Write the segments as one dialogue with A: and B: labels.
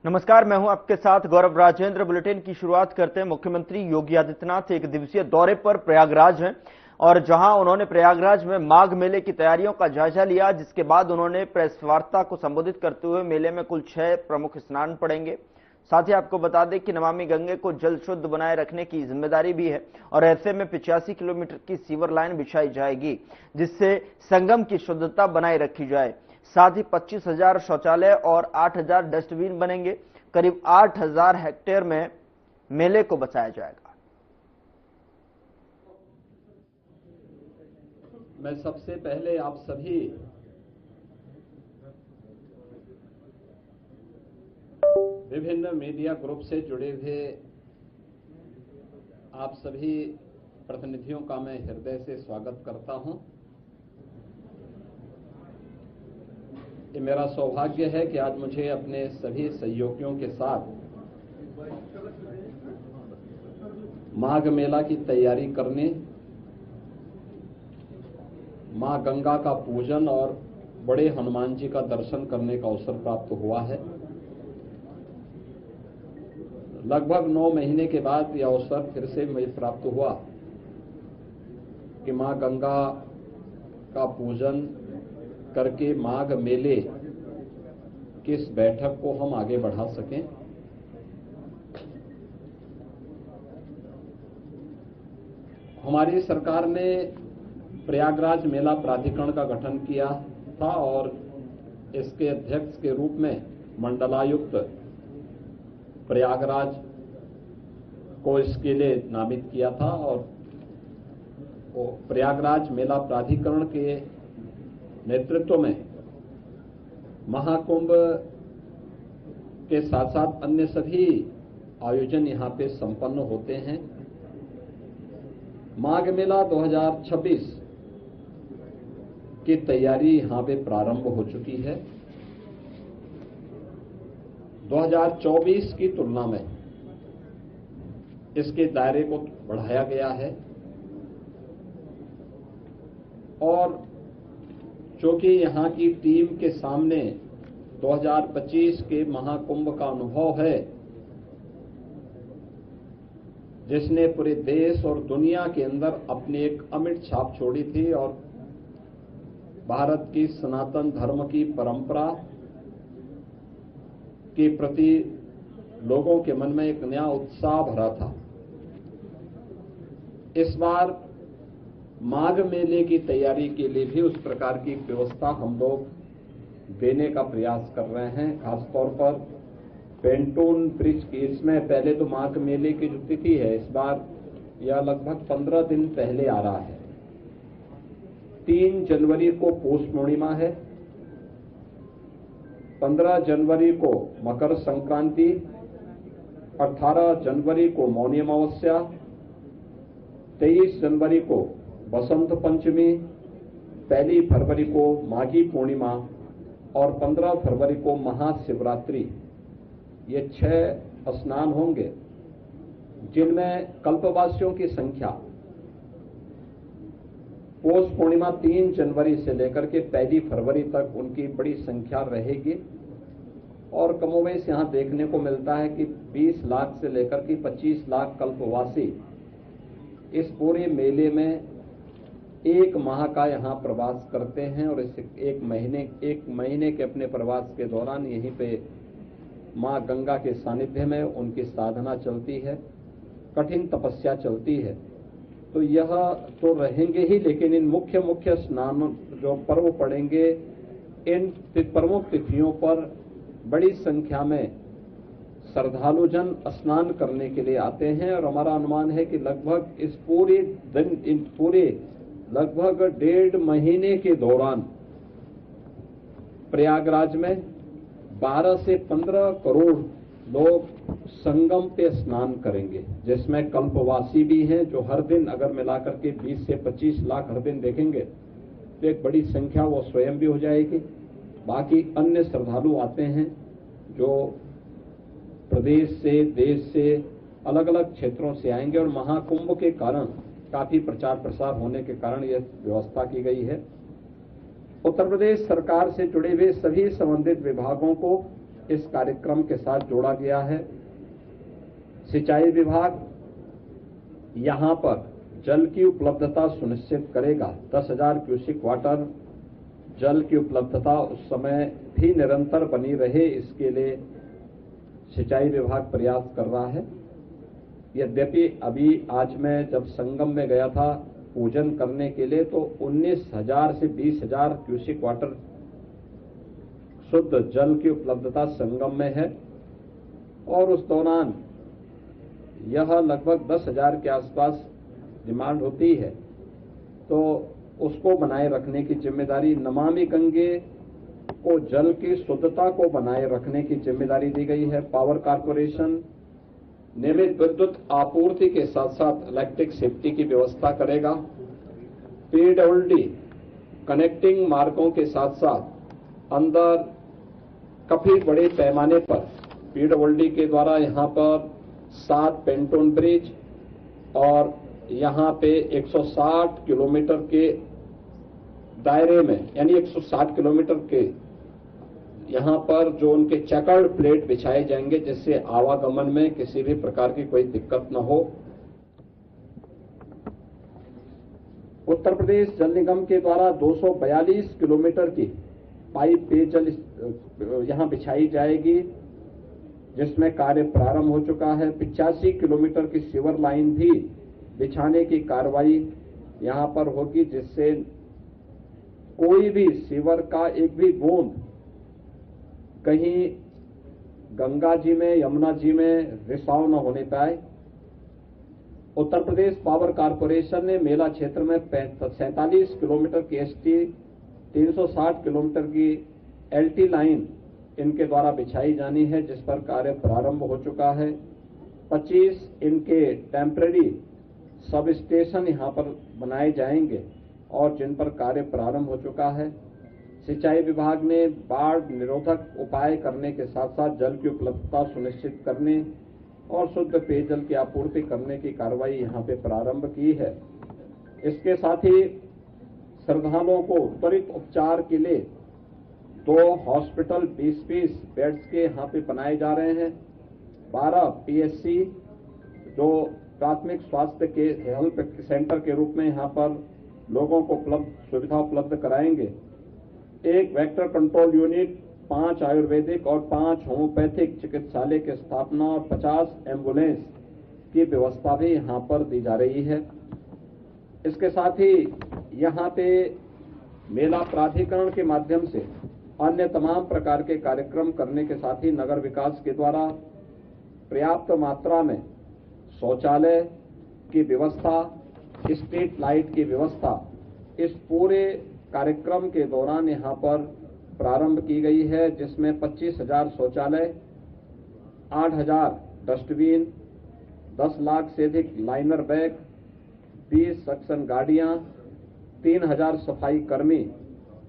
A: नमस्कार, मैं हूं आपके साथ गौरव राजेंद्र। बुलेटिन की शुरुआत करते हैं। मुख्यमंत्री योगी आदित्यनाथ एक दिवसीय दौरे पर प्रयागराज हैं और जहां उन्होंने प्रयागराज में माघ मेले की तैयारियों का जायजा लिया, जिसके बाद उन्होंने प्रेस वार्ता को संबोधित करते हुए मेले में कुल 6 प्रमुख स्नान पड़ेंगे। साथ ही आपको बता दें कि नमामि गंगे को जल शुद्ध बनाए रखने की जिम्मेदारी भी है और ऐसे में 85 किलोमीटर की सीवर लाइन बिछाई जाएगी, जिससे संगम की शुद्धता बनाए रखी जाए। साथ ही 25,000 शौचालय और 8,000 डस्टबिन बनेंगे। करीब 8,000 हेक्टेयर में मेले को बचाया जाएगा।
B: मैं सबसे पहले आप सभी विभिन्न मीडिया ग्रुप से जुड़े हुए आप सभी प्रतिनिधियों का मैं हृदय से स्वागत करता हूं। ये मेरा सौभाग्य है कि आज मुझे अपने सभी सहयोगियों के साथ माघ मेला की तैयारी करने, मां गंगा का पूजन और बड़े हनुमान जी का दर्शन करने का अवसर प्राप्त हुआ है। लगभग 9 महीने के बाद यह अवसर फिर से मुझे प्राप्त हुआ कि मां गंगा का पूजन करके माघ मेले की इस बैठक को हम आगे बढ़ा सकें। हमारी सरकार ने प्रयागराज मेला प्राधिकरण का गठन किया था और इसके अध्यक्ष के रूप में मंडलायुक्त प्रयागराज को इसके लिए नामित किया था और प्रयागराज मेला प्राधिकरण के नेतृत्व में महाकुंभ के साथ साथ अन्य सभी आयोजन यहां पे संपन्न होते हैं। माघ मेला 2026 की तैयारी यहां पे प्रारंभ हो चुकी है। 2024 की तुलना में इसके दायरे को बढ़ाया गया है और चूंकि यहां की टीम के सामने 2025 के महाकुंभ का अनुभव है, जिसने पूरे देश और दुनिया के अंदर अपनी एक अमिट छाप छोड़ी थी और भारत की सनातन धर्म की परंपरा के प्रति लोगों के मन में एक नया उत्साह भरा था। इस बार माघ मेले की तैयारी के लिए भी उस प्रकार की व्यवस्था हम लोग देने का प्रयास कर रहे हैं। खासतौर पर पेंटून ब्रिज की, इसमें पहले तो माघ मेले की जो तिथि है इस बार यह लगभग 15 दिन पहले आ रहा है। 3 जनवरी को पौष पूर्णिमा है, 15 जनवरी को मकर संक्रांति, 18 जनवरी को मौनी अमावस्या, 23 जनवरी को बसंत पंचमी, 1 फरवरी को माघी पूर्णिमा और 15 फरवरी को महाशिवरात्रि। ये 6 स्नान होंगे, जिनमें कल्पवासियों की संख्या पौष पूर्णिमा 3 जनवरी से लेकर के 1 फरवरी तक उनकी बड़ी संख्या रहेगी और कमोवेश यहां देखने को मिलता है कि 20 लाख से लेकर के 25 लाख कल्पवासी इस पूरे मेले में 1 माह का यहां प्रवास करते हैं और इस एक महीने के अपने प्रवास के दौरान यहीं पे मां गंगा के सानिध्य में उनकी साधना चलती है, कठिन तपस्या चलती है। तो यह तो रहेंगे ही, लेकिन इन मुख्य स्नान जो पर्व पड़ेंगे, इन प्रमुख तिथियों पर बड़ी संख्या में श्रद्धालु जन स्नान करने के लिए आते हैं और हमारा अनुमान है कि लगभग इस पूरे लगभग 1.5 महीने के दौरान प्रयागराज में 12 से 15 करोड़ लोग संगम पे स्नान करेंगे, जिसमें कल्पवासी भी हैं जो हर दिन अगर मिलाकर के 20 से 25 लाख हर दिन देखेंगे तो एक बड़ी संख्या वो स्वयं भी हो जाएगी। बाकी अन्य श्रद्धालु आते हैं जो प्रदेश से, देश से, अलग अलग क्षेत्रों से आएंगे और महाकुंभ के कारण काफी प्रचार प्रसार होने के कारण यह व्यवस्था की गई है। उत्तर प्रदेश सरकार से जुड़े हुए सभी संबंधित विभागों को इस कार्यक्रम के साथ जोड़ा गया है। सिंचाई विभाग यहां पर जल की उपलब्धता सुनिश्चित करेगा। 10,000 क्यूसेक वाटर जल की उपलब्धता उस समय भी निरंतर बनी रहे, इसके लिए सिंचाई विभाग प्रयास कर रहा है। यद्यपि अभी आज मैं जब संगम में गया था पूजन करने के लिए, तो 19,000 से 20,000 क्यूसेक वाटर शुद्ध जल की उपलब्धता संगम में है, और उस दौरान यह लगभग 10,000 के आसपास डिमांड होती है, तो उसको बनाए रखने की जिम्मेदारी, नमामि गंगे को जल की शुद्धता को बनाए रखने की जिम्मेदारी दी गई है। पावर कारपोरेशन नियमित विद्युत आपूर्ति के साथ साथ इलेक्ट्रिक सेफ्टी की व्यवस्था करेगा। पीडब्ल्यूडी कनेक्टिंग मार्गों के साथ साथ अंदर काफी बड़े पैमाने पर पीडब्ल्यूडी के द्वारा यहां पर 7 पेंटोन ब्रिज और यहां पे 160 किलोमीटर के दायरे में, यानी 160 किलोमीटर के यहां पर जो उनके चेकर्ड प्लेट बिछाए जाएंगे, जिससे आवागमन में किसी भी प्रकार की कोई दिक्कत न हो। उत्तर प्रदेश जल निगम के द्वारा 242 किलोमीटर की पाइप पेयजल यहां बिछाई जाएगी, जिसमें कार्य प्रारंभ हो चुका है। 85 किलोमीटर की सीवर लाइन भी बिछाने की कार्रवाई यहां पर होगी, जिससे कोई भी सीवर का एक भी बूंद कहीं गंगा जी में, यमुना जी में रिसाव न होने पाए। उत्तर प्रदेश पावर कारपोरेशन ने मेला क्षेत्र में 47 किलोमीटर की एसटी, 360 किलोमीटर की एलटी लाइन इनके द्वारा बिछाई जानी है, जिस पर कार्य प्रारंभ हो चुका है। 25 इनके टेम्परेरी सब स्टेशन यहां पर बनाए जाएंगे और जिन पर कार्य प्रारंभ हो चुका है। सिंचाई विभाग ने बाढ़ निरोधक उपाय करने के साथ साथ जल की उपलब्धता सुनिश्चित करने और शुद्ध पेयजल की आपूर्ति करने की कार्रवाई यहां पे प्रारंभ की है। इसके साथ ही श्रद्धालुओं को त्वरित उपचार के लिए 2 हॉस्पिटल 20-20 बेड्स के यहां पे बनाए जा रहे हैं। 12 पीएचसी जो प्राथमिक स्वास्थ्य के हेल्थ सेंटर के रूप में यहां पर लोगों को सुविधा उपलब्ध कराएंगे। 1 वेक्टर कंट्रोल यूनिट, 5 आयुर्वेदिक और 5 होम्योपैथिक चिकित्सालय की स्थापना और 50 एम्बुलेंस की व्यवस्था भी यहां पर दी जा रही है। इसके साथ ही यहां पे मेला प्राधिकरण के माध्यम से अन्य तमाम प्रकार के कार्यक्रम करने के साथ ही नगर विकास के द्वारा पर्याप्त मात्रा में शौचालय की व्यवस्था, स्ट्रीट लाइट की व्यवस्था इस पूरे कार्यक्रम के दौरान यहां पर प्रारंभ की गई है, जिसमें 25,000 शौचालय, 8,000 डस्टबिन, 10 लाख से अधिक लाइनर बैग, 20 सक्शन गाड़ियां, 3,000 सफाई कर्मी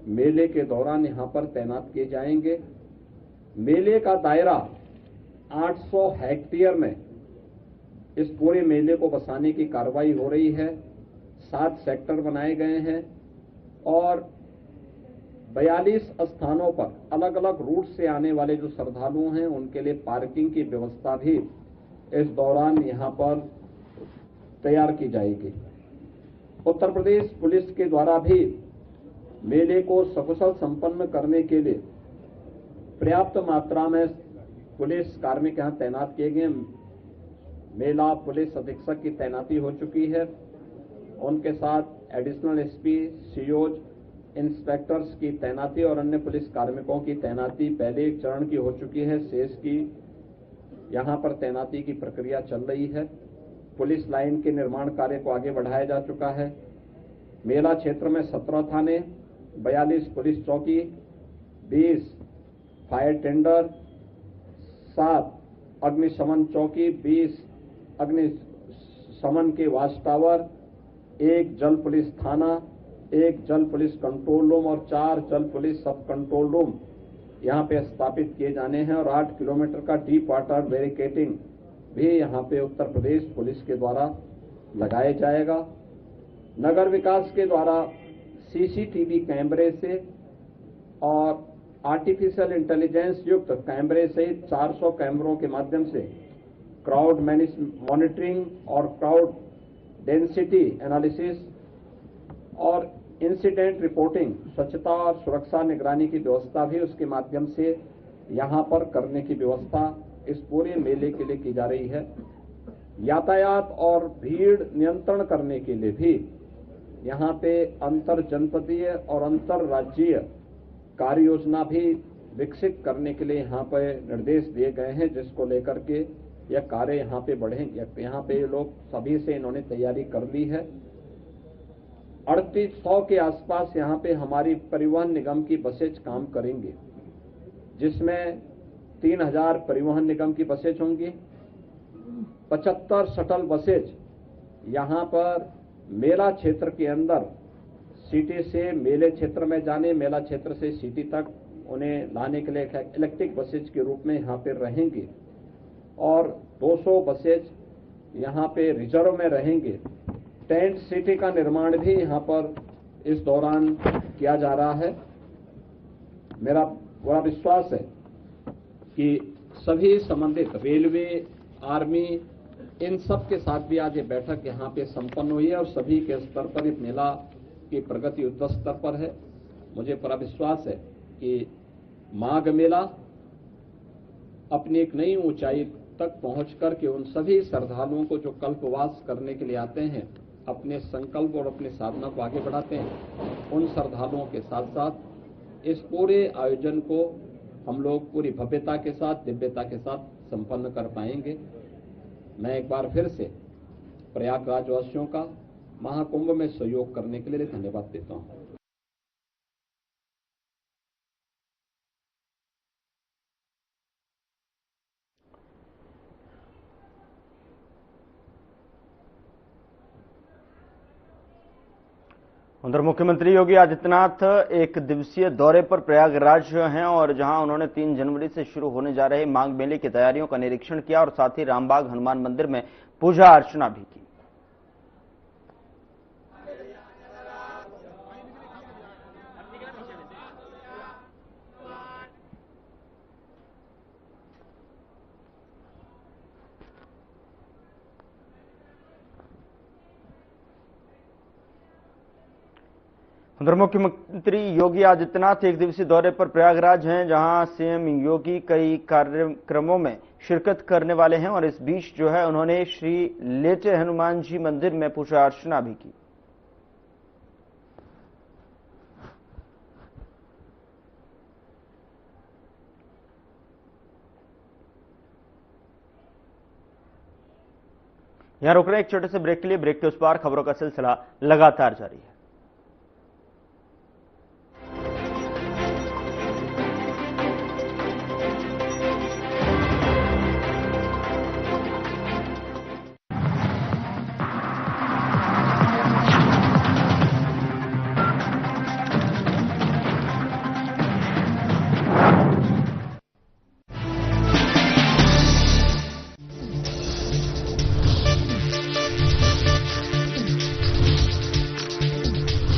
B: मेले के दौरान यहां पर तैनात किए जाएंगे। मेले का दायरा 800 हेक्टेयर में इस पूरे मेले को बसाने की कार्रवाई हो रही है। 7 सेक्टर बनाए गए हैं और 42 स्थानों पर अलग अलग रूट से आने वाले जो श्रद्धालु हैं उनके लिए पार्किंग की व्यवस्था भी इस दौरान यहां पर तैयार की जाएगी। उत्तर प्रदेश पुलिस के द्वारा भी मेले को सकुशल संपन्न करने के लिए पर्याप्त मात्रा में पुलिस कार्मिक यहां तैनात किए गए। मेला पुलिस अधीक्षक की तैनाती हो चुकी है, उनके साथ एडिशनल एसपी, सीओज, इंस्पेक्टर्स की तैनाती और अन्य पुलिस कार्मिकों की तैनाती पहले एक चरण की हो चुकी है। शेष की यहां पर तैनाती की प्रक्रिया चल रही है। पुलिस लाइन के निर्माण कार्य को आगे बढ़ाया जा चुका है। मेला क्षेत्र में 17 थाने, 42 पुलिस चौकी, 20 फायर टेंडर, 7 अग्निशमन चौकी, 20 अग्निशमन के वाच टावर, 1 जल पुलिस थाना, 1 जल पुलिस कंट्रोल रूम और 4 जल पुलिस सब कंट्रोल रूम यहां पे स्थापित किए जाने हैं और 8 किलोमीटर का डीप वाटर बैरिकेडिंग भी यहां पे उत्तर प्रदेश पुलिस के द्वारा लगाया जाएगा। नगर विकास के द्वारा सीसीटीवी कैमरे से और आर्टिफिशियल इंटेलिजेंस युक्त कैमरे सहित 400 कैमरों के माध्यम से क्राउड मॉनिटरिंग और क्राउड डेंसिटी एनालिसिस और इंसिडेंट रिपोर्टिंग, स्वच्छता और सुरक्षा निगरानी की व्यवस्था भी उसके माध्यम से यहां पर करने की व्यवस्था इस पूरे मेले के लिए की जा रही है। यातायात और भीड़ नियंत्रण करने के लिए भी यहां पे अंतर जनपदीय और अंतर राज्यीय कार्य योजना भी विकसित करने के लिए यहां पर निर्देश दिए गए हैं, जिसको लेकर के यह कार्य यहां पे बढ़ेंगे। यहां पे लोग सभी से इन्होंने तैयारी कर ली है। 3800 के आसपास यहां पे हमारी परिवहन निगम की बसेज काम करेंगी, जिसमें 3000 परिवहन निगम की बसेज होंगी, 75 शटल बसेज यहां पर मेला क्षेत्र के अंदर सिटी से मेले क्षेत्र में जाने, मेला क्षेत्र से सिटी तक उन्हें लाने के लिए इलेक्ट्रिक बसेज के रूप में यहां पर रहेंगी और 200 बसेज यहां पे रिजर्व में रहेंगे। टेंट सिटी का निर्माण भी यहां पर इस दौरान किया जा रहा है। मेरा पूरा विश्वास है कि सभी संबंधित रेलवे, आर्मी, इन सब के साथ भी आज ये बैठक यहां पे संपन्न हुई है और सभी के स्तर पर इस मेला की प्रगति युद्ध स्तर पर है। मुझे पूरा विश्वास है कि माघ मेला अपनी एक नई ऊंचाई तक पहुंच करके उन सभी श्रद्धालुओं को जो कल्पवास करने के लिए आते हैं, अपने संकल्प और अपने साधना को आगे बढ़ाते हैं, उन श्रद्धालुओं के साथ साथ इस पूरे आयोजन को हम लोग पूरी भव्यता के साथ, दिव्यता के साथ संपन्न कर पाएंगे। मैं एक बार फिर से प्रयागराज वासियों का महाकुंभ में सहयोग करने के लिए धन्यवाद देता हूं।
A: उधर मुख्यमंत्री योगी आदित्यनाथ एक दिवसीय दौरे पर प्रयागराज हैं और जहां उन्होंने 3 जनवरी से शुरू होने जा रहे माघ मेले की तैयारियों का निरीक्षण किया और साथ ही रामबाग हनुमान मंदिर में पूजा अर्चना भी की। उधर मुख्यमंत्री योगी आदित्यनाथ एक दिवसीय दौरे पर प्रयागराज हैं, जहां सीएम योगी कई कार्यक्रमों में शिरकत करने वाले हैं और इस बीच जो है उन्होंने श्री लेटे हनुमान जी मंदिर में पूजा अर्चना भी की। यहां रुक रहे एक छोटे से ब्रेक के लिए। ब्रेक के उस पार खबरों का सिलसिला लगातार जारी है।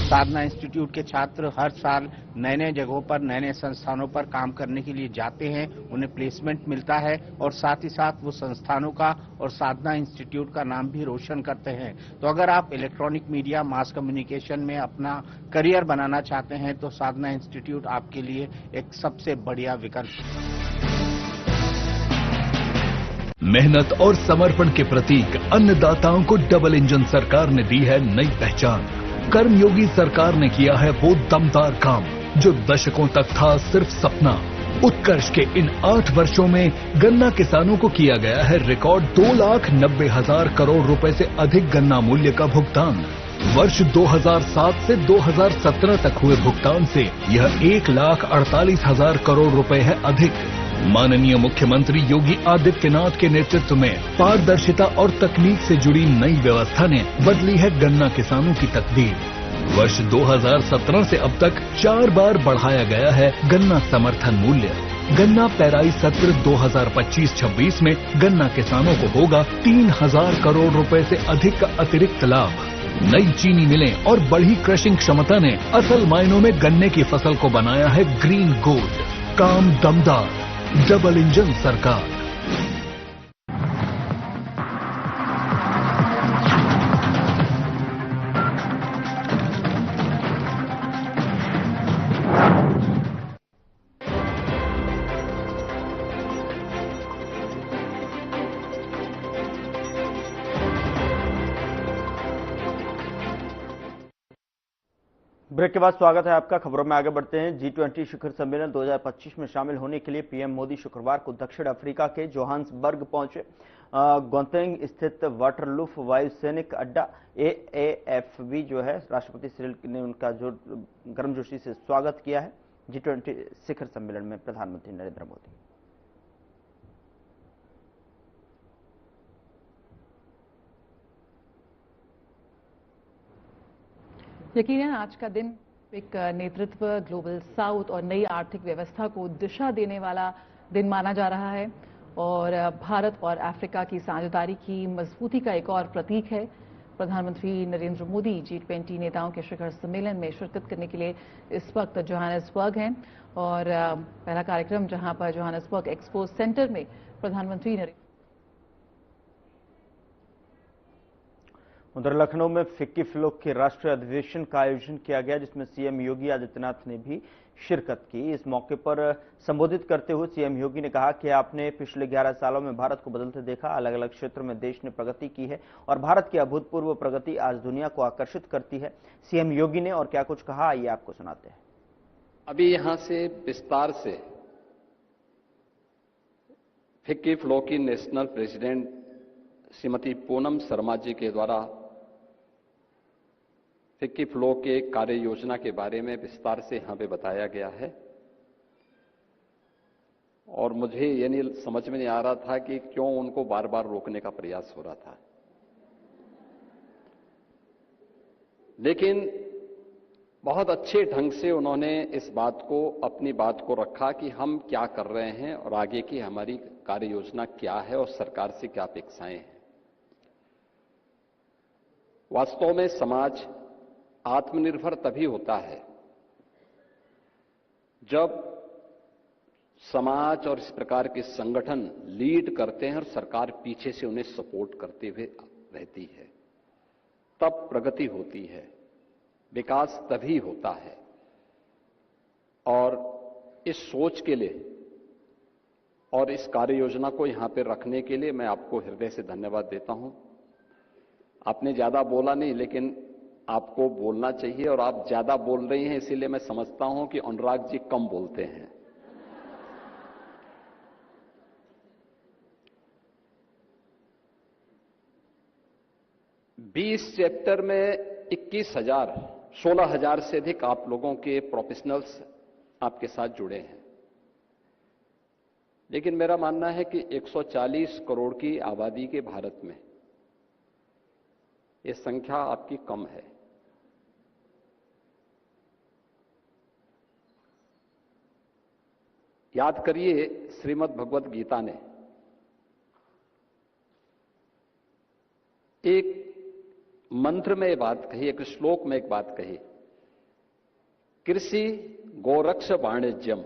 C: साधना इंस्टीट्यूट के छात्र हर साल नए नए जगहों पर, नए नए संस्थानों पर काम करने के लिए जाते हैं, उन्हें प्लेसमेंट मिलता है और साथ ही साथ वो संस्थानों का और साधना इंस्टीट्यूट का नाम भी रोशन करते हैं। तो अगर आप इलेक्ट्रॉनिक मीडिया, मास कम्युनिकेशन में अपना करियर बनाना चाहते हैं तो साधना इंस्टीट्यूट आपके लिए एक सबसे बढ़िया विकल्प है।
D: मेहनत और समर्पण के प्रतीक अन्नदाताओं को डबल इंजन सरकार ने दी है नई पहचान। कर्मयोगी सरकार ने किया है वो दमदार काम जो दशकों तक था सिर्फ सपना। उत्कर्ष के इन 8 वर्षों में गन्ना किसानों को किया गया है रिकॉर्ड 2,90,000 करोड़ रुपए से अधिक गन्ना मूल्य का भुगतान। वर्ष 2007 से 2017 तक हुए भुगतान से यह 1,48,000 करोड़ रुपए है अधिक। माननीय मुख्यमंत्री योगी आदित्यनाथ के नेतृत्व में पारदर्शिता और तकनीक से जुड़ी नई व्यवस्था ने बदली है गन्ना किसानों की तकदीर। वर्ष 2017 से अब तक 4 बार बढ़ाया गया है गन्ना समर्थन मूल्य। गन्ना पेराई सत्र 2025-26 में गन्ना किसानों को होगा 3,000 करोड़ रुपए से अधिक का अतिरिक्त लाभ। नई चीनी मिलें और बढ़ी क्रशिंग क्षमता ने असल मायनों में गन्ने की फसल को बनाया है ग्रीन गोल्ड। काम दमदार, डबल इंजन सरकार।
A: ब्रेक के बाद स्वागत है आपका। खबरों में आगे बढ़ते हैं। G20 शिखर सम्मेलन 2025 में शामिल होने के लिए पीएम मोदी शुक्रवार को दक्षिण अफ्रीका के जोहान्सबर्ग पहुंचे। गौतेंग स्थित वाटरलूफ वायुसैनिक अड्डा AAFV जो है, राष्ट्रपति सिरिल ने उनका जो गर्मजोशी से स्वागत किया है। G20 शिखर सम्मेलन में प्रधानमंत्री नरेंद्र मोदी।
E: यकीनन आज का दिन एक नेतृत्व, ग्लोबल साउथ और नई आर्थिक व्यवस्था को दिशा देने वाला दिन माना जा रहा है और भारत और अफ्रीका की साझेदारी की मजबूती का एक और प्रतीक है। प्रधानमंत्री नरेंद्र मोदी G20 नेताओं के शिखर सम्मेलन में शिरकत करने के लिए इस वक्त जोहान्सबर्ग हैं और पहला कार्यक्रम जहां पर जोहान्सबर्ग एक्सपो सेंटर में प्रधानमंत्री
A: उधर लखनऊ में फिक्की फ्लोक के राष्ट्रीय अधिवेशन का आयोजन किया गया, जिसमें सीएम योगी आदित्यनाथ ने भी शिरकत की। इस मौके पर संबोधित करते हुए सीएम योगी ने कहा कि आपने पिछले 11 सालों में भारत को बदलते देखा। अलग अलग क्षेत्रों में देश ने प्रगति की है और भारत की अभूतपूर्व प्रगति आज दुनिया को आकर्षित करती है। सीएम योगी ने और क्या कुछ कहा, आइए आपको सुनाते हैं।
B: अभी यहां से विस्तार से फिक्की फ्लोक की नेशनल प्रेसिडेंट श्रीमती पूनम शर्मा जी के द्वारा फिक्की फ्लो के कार्य योजना के बारे में विस्तार से यहां पे बताया गया है और मुझे ये नहीं समझ में नहीं आ रहा था कि क्यों उनको बार बार रोकने का प्रयास हो रहा था, लेकिन बहुत अच्छे ढंग से उन्होंने इस बात को, अपनी बात को रखा कि हम क्या कर रहे हैं और आगे की हमारी कार्य योजना क्या है और सरकार से क्या अपेक्षाएं हैं। वास्तव में समाज आत्मनिर्भर तभी होता है जब समाज और इस प्रकार के संगठन लीड करते हैं और सरकार पीछे से उन्हें सपोर्ट करते हुए रहती है, तब प्रगति होती है, विकास तभी होता है। और इस सोच के लिए और इस कार्य योजना को यहां पर रखने के लिए मैं आपको हृदय से धन्यवाद देता हूं। आपने ज्यादा बोला नहीं, लेकिन आपको बोलना चाहिए और आप ज्यादा बोल रही हैं, इसीलिए मैं समझता हूं कि अनुराग जी कम बोलते हैं। बीस चैप्टर में 16,000 से अधिक आप लोगों के प्रोफेशनल्स आपके साथ जुड़े हैं, लेकिन मेरा मानना है कि 140 करोड़ की आबादी के भारत में यह संख्या आपकी कम है। याद करिए, श्रीमद् भगवत गीता ने एक मंत्र में एक बात कही, एक श्लोक में एक बात कही, कृषि गोरक्ष वाणिज्यम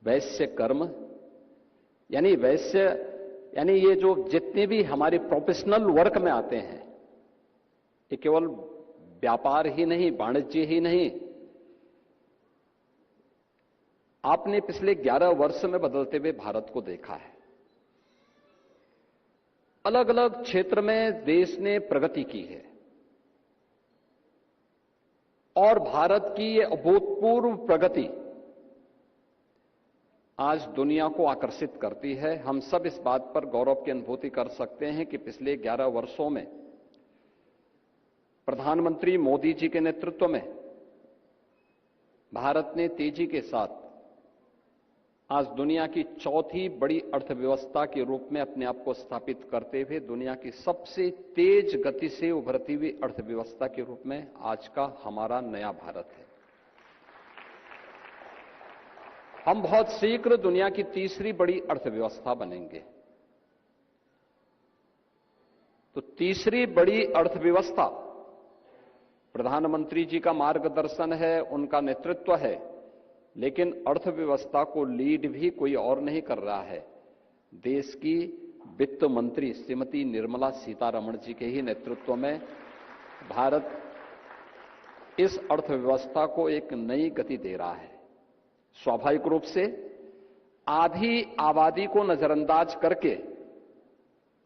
B: वैश्य कर्म, यानी वैश्य यानी ये जो जितने भी हमारे प्रोफेशनल वर्क में आते हैं, ये केवल व्यापार ही नहीं, वाणिज्य ही नहीं, आपने पिछले 11 वर्ष में बदलते हुए भारत को देखा है। अलग अलग क्षेत्र में देश ने प्रगति की है और भारत की ये अभूतपूर्व प्रगति आज दुनिया को आकर्षित करती है। हम सब इस बात पर गौरव की अनुभूति कर सकते हैं कि पिछले 11 वर्षों में प्रधानमंत्री मोदी जी के नेतृत्व में भारत ने तेजी के साथ आज दुनिया की चौथी बड़ी अर्थव्यवस्था के रूप में अपने आप को स्थापित करते हुए दुनिया की सबसे तेज गति से उभरती हुई अर्थव्यवस्था के रूप में आज का हमारा नया भारत है। हम बहुत शीघ्र दुनिया की तीसरी बड़ी अर्थव्यवस्था बनेंगे। तो तीसरी बड़ी अर्थव्यवस्था प्रधानमंत्री जी का मार्गदर्शन है, उनका नेतृत्व है, लेकिन अर्थव्यवस्था को लीड भी कोई और नहीं कर रहा है, देश की वित्त मंत्री श्रीमती निर्मला सीतारमण जी के ही नेतृत्व में भारत इस अर्थव्यवस्था को एक नई गति दे रहा है। स्वाभाविक रूप से आधी आबादी को नजरअंदाज करके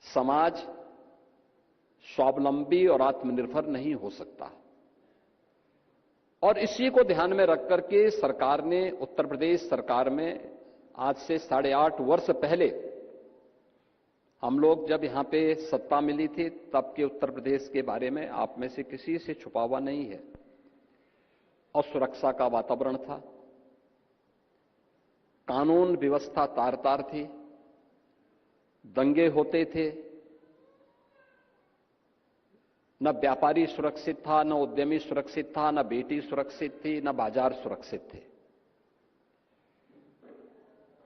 B: समाज स्वावलंबी और आत्मनिर्भर नहीं हो सकता, और इसी को ध्यान में रख करके सरकार ने, उत्तर प्रदेश सरकार में आज से 8.5 वर्ष पहले हम लोग जब यहां पे सत्ता मिली थी, तब के उत्तर प्रदेश के बारे में आप में से किसी से छुपा हुआ नहीं है। और सुरक्षा का वातावरण था, कानून व्यवस्था तार तार थी, दंगे होते थे, न व्यापारी सुरक्षित था, न उद्यमी सुरक्षित था, न बेटी सुरक्षित थी, न बाजार सुरक्षित थे।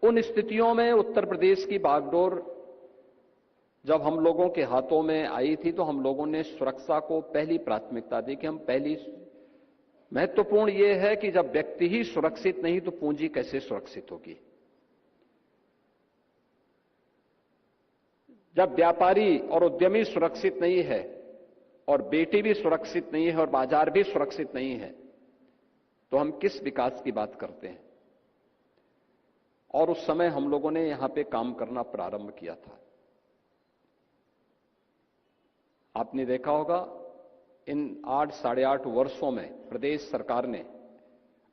B: उन स्थितियों में उत्तर प्रदेश की बागडोर जब हम लोगों के हाथों में आई थी, तो हम लोगों ने सुरक्षा को पहली प्राथमिकता दी कि हम पहली महत्वपूर्ण यह है कि जब व्यक्ति ही सुरक्षित नहीं तो पूंजी कैसे सुरक्षित होगी। जब व्यापारी और उद्यमी सुरक्षित नहीं है और बेटी भी सुरक्षित नहीं है और बाजार भी सुरक्षित नहीं है, तो हम किस विकास की बात करते हैं। और उस समय हम लोगों ने यहां पे काम करना प्रारंभ किया था। आपने देखा होगा इन 8-8.5 वर्षों में प्रदेश सरकार ने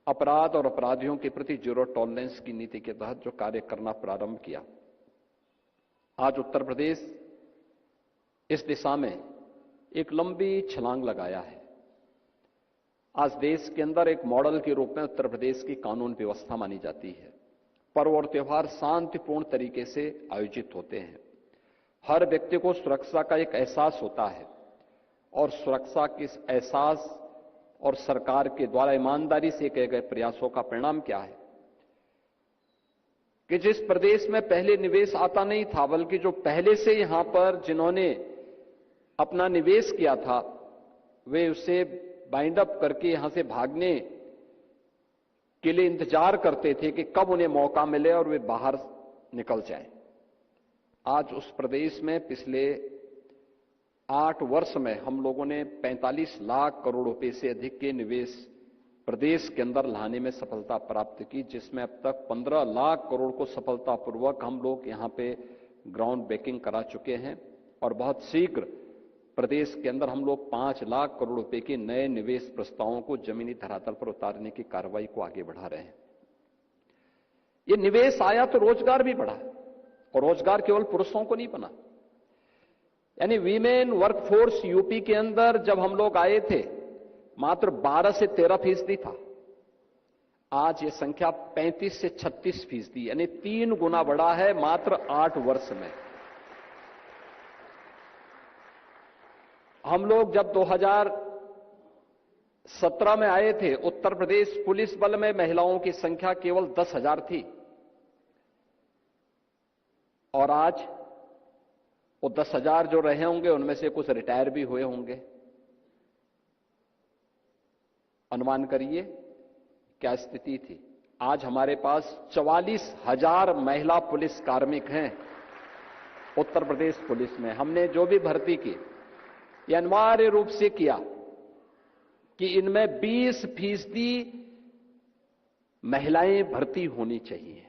B: अपराध और अपराधियों के प्रति जीरो टॉलरेंस की नीति के तहत जो कार्य करना प्रारंभ किया, आज उत्तर प्रदेश इस दिशा में एक लंबी छलांग लगाया है। आज देश के अंदर एक मॉडल के रूप में उत्तर प्रदेश की कानून व्यवस्था मानी जाती है। पर्व और त्योहार शांतिपूर्ण तरीके से आयोजित होते हैं। हर व्यक्ति को सुरक्षा का एक एहसास होता है, और सुरक्षा के इस एहसास और सरकार के द्वारा ईमानदारी से किए गए प्रयासों का परिणाम क्या है कि जिस प्रदेश में पहले निवेश आता नहीं था, बल्कि जो पहले से यहां पर जिन्होंने अपना निवेश किया था, वे उसे बाइंड अप करके यहां से भागने के लिए इंतजार करते थे कि कब उन्हें मौका मिले और वे बाहर निकल जाएं। आज उस प्रदेश में पिछले 8 वर्ष में हम लोगों ने 45 लाख करोड़ रुपए से अधिक के निवेश प्रदेश के अंदर लाने में सफलता प्राप्त की, जिसमें अब तक 15 लाख करोड़ को सफलतापूर्वक हम लोग यहां पे ग्राउंड ब्रेकिंग करा चुके हैं, और बहुत शीघ्र प्रदेश के अंदर हम लोग 5 लाख करोड़ रुपए के नए निवेश प्रस्तावों को जमीनी धरातल पर उतारने की कार्रवाई को आगे बढ़ा रहे हैं। ये निवेश आया तो रोजगार भी बढ़ा, और रोजगार केवल पुरुषों को नहीं बना। यानी वीमेन वर्कफोर्स यूपी के अंदर जब हम लोग आए थे मात्र 12 से 13% था, आज ये संख्या 35 से 36%, यानी 3 गुना बढ़ा है मात्र 8 वर्ष में। हम लोग जब 2017 में आए थे, उत्तर प्रदेश पुलिस बल में महिलाओं की संख्या केवल 10,000 थी, और आज वो 10,000 जो रहे होंगे उनमें से कुछ रिटायर भी हुए होंगे। अनुमान करिए क्या स्थिति थी। आज हमारे पास 44,000 महिला पुलिस कार्मिक हैं उत्तर प्रदेश पुलिस में। हमने जो भी भर्ती की, यह अनिवार्य रूप से किया कि इनमें 20% महिलाएं भर्ती होनी चाहिए।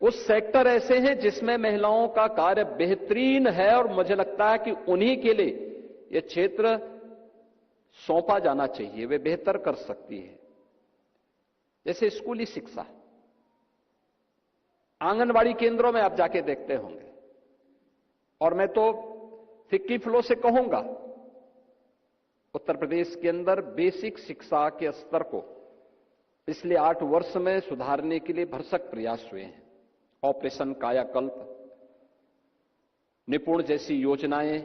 B: कुछ सेक्टर ऐसे हैं जिसमें महिलाओं का कार्य बेहतरीन है, और मुझे लगता है कि उन्हीं के लिए यह क्षेत्र सौंपा जाना चाहिए, वे बेहतर कर सकती है। जैसे स्कूली शिक्षा, आंगनवाड़ी केंद्रों में आप जाके देखते होंगे, और मैं तो फिक्की फ्लो से कहूंगा, उत्तर प्रदेश के अंदर बेसिक शिक्षा के स्तर को पिछले 8 वर्ष में सुधारने के लिए भरसक प्रयास हुए हैं। ऑपरेशन कायाकल्प, निपुण जैसी योजनाएं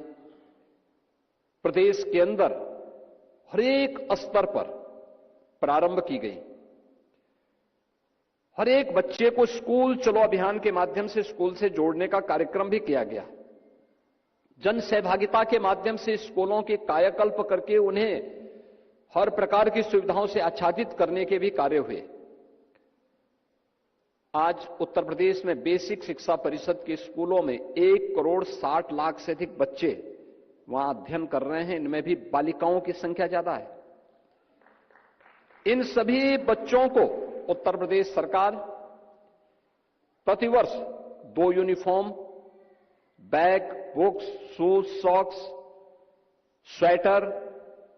B: प्रदेश के अंदर हर एक स्तर पर प्रारंभ की गई। हर एक बच्चे को स्कूल चलो अभियान के माध्यम से स्कूल से जोड़ने का कार्यक्रम भी किया गया। जन सहभागिता के माध्यम से स्कूलों के कायाकल्प करके उन्हें हर प्रकार की सुविधाओं से आच्छादित करने के भी कार्य हुए। आज उत्तर प्रदेश में बेसिक शिक्षा परिषद के स्कूलों में 1,60,00,000 से अधिक बच्चे वहां अध्ययन कर रहे हैं। इनमें भी बालिकाओं की संख्या ज्यादा है। इन सभी बच्चों को उत्तर प्रदेश सरकार प्रतिवर्ष 2 uniform, bag, books, shoes, socks, sweater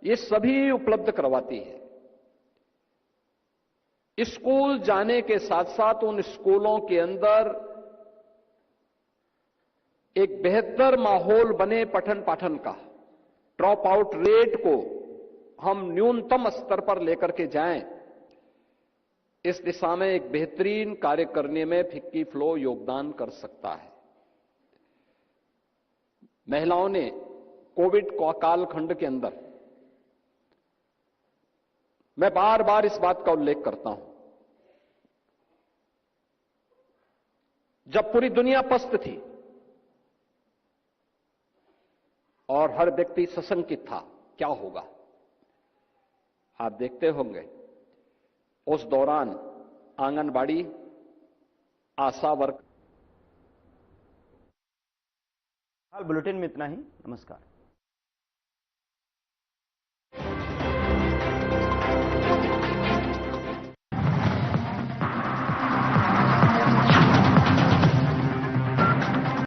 B: ये सभी उपलब्ध करवाती है। स्कूल जाने के साथ साथ उन स्कूलों के अंदर एक बेहतर माहौल बने पठन पाठन का, ड्रॉप आउट रेट को हम न्यूनतम स्तर पर लेकर के जाएं, इस दिशा में एक बेहतरीन कार्य करने में फिक्की फ्लो योगदान कर सकता है। महिलाओं ने कोविड कालखंड के अंदर, मैं बार बार इस बात का उल्लेख करता हूं, जब पूरी दुनिया पस्त थी और हर व्यक्ति सशंकित था क्या होगा, आप देखते होंगे उस दौरान आंगनबाड़ी, आशा वर्क।
A: हाल बुलेटिन में इतना ही। नमस्कार।